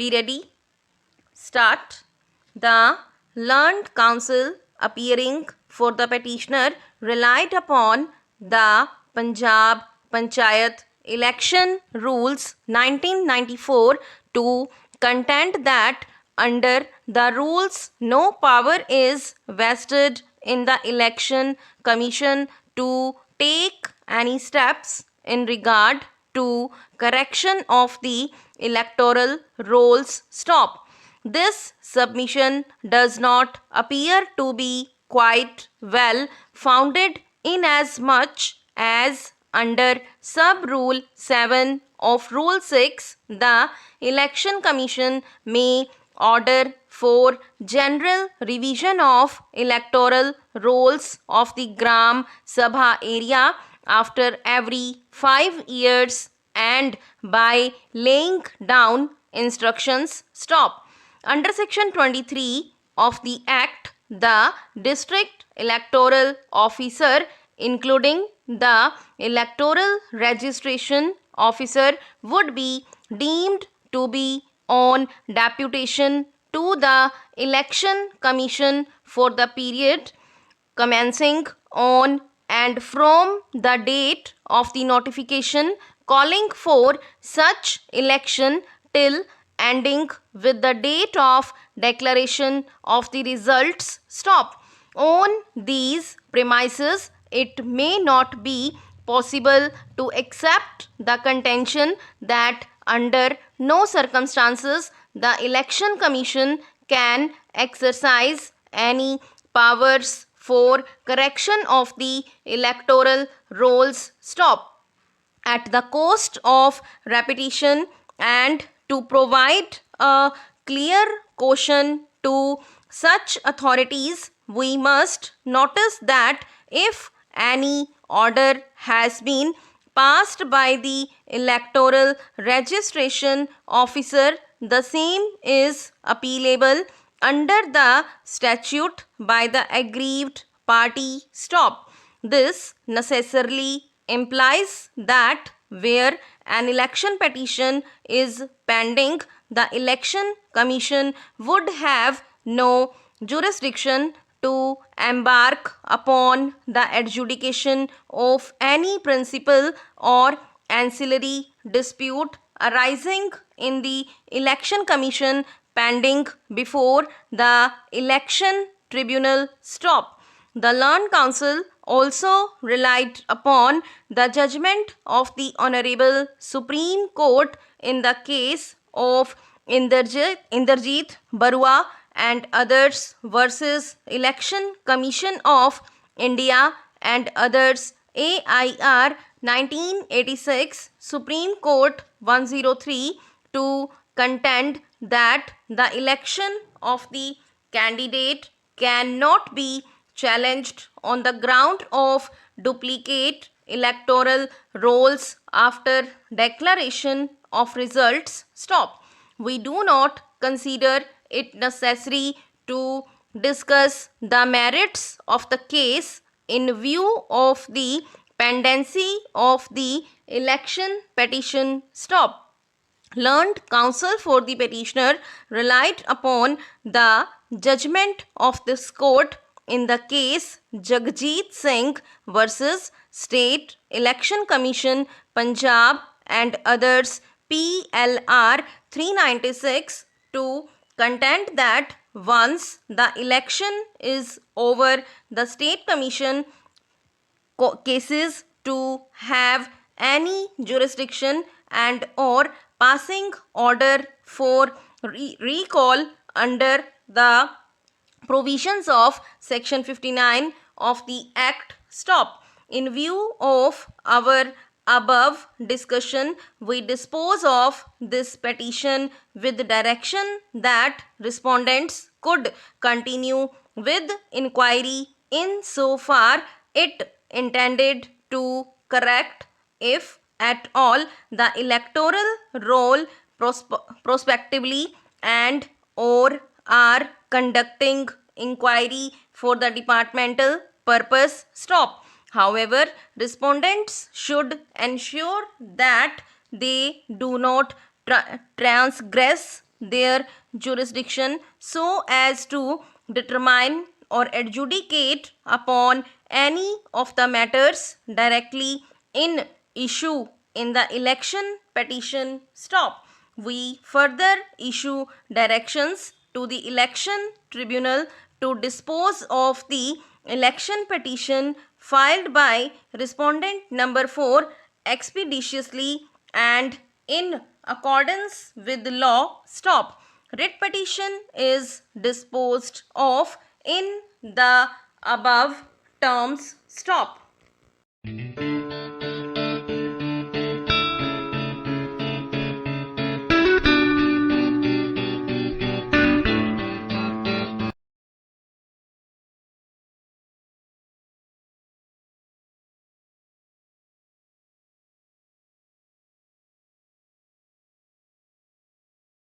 Be ready. Start. The learned counsel appearing for the petitioner relied upon the Punjab Panchayat Election Rules 1994 to contend that under the rules no power is vested in the Election Commission to take any steps in regard to correction of the electoral rolls. Stop. This submission does not appear to be quite well founded inasmuch as under sub rule 7 of rule 6 the election commission may order for general revision of electoral rolls of the gram sabha area after every 5 years and by laying down instructions. Stop. Under section 23 of the act, the district electoral officer including the electoral registration officer would be deemed to be on deputation to the election commission for the period commencing on and from the date of the notification calling for such election till ending with the date of declaration of the results. Stop. On these premises, it may not be possible to accept the contention that under no circumstances the election commission can exercise any powers for correction of the electoral rolls. Stop. At the cost of repetition and to provide a clear caution to such authorities, we must notice that if any order has been passed by the electoral registration officer, the same is appealable under the statute by the aggrieved party. Stop. This necessarily implies that where an election petition is pending, the election commission would have no jurisdiction to embark upon the adjudication of any principal or ancillary dispute arising in the election commission pending before the election tribunal. Stop. The learned counsel also relied upon the judgment of the Honorable Supreme Court in the case of Inderjeet Barua and others versus Election Commission of India and others AIR 1986 Supreme Court 103 to contend that the election of the candidate cannot be challenged on the ground of duplicate electoral rolls after declaration of results. Stop. We do not consider it necessary to discuss the merits of the case in view of the pendency of the election petition. Stop. Learned counsel for the petitioner relied upon the judgment of this court in the case Jagjit Singh versus State Election Commission Punjab and others PLR 396 to contend that once the election is over, the state commission cases to have any jurisdiction and or passing order for recall under the provisions of section 59 of the act. Stop. In view of our above discussion, we dispose of this petition with direction that respondents could continue with inquiry in so far it intended to correct, if at all, the electoral roll prospectively and or are conducting inquiry for the departmental purpose. Stop. However, respondents should ensure that they do not transgress their jurisdiction so as to determine or adjudicate upon any of the matters directly in issue in the election petition stop. We further issue directions to the election tribunal to dispose of the election petition filed by respondent number 4 expeditiously and in accordance with the law stop. Writ petition is disposed of in the above terms stop.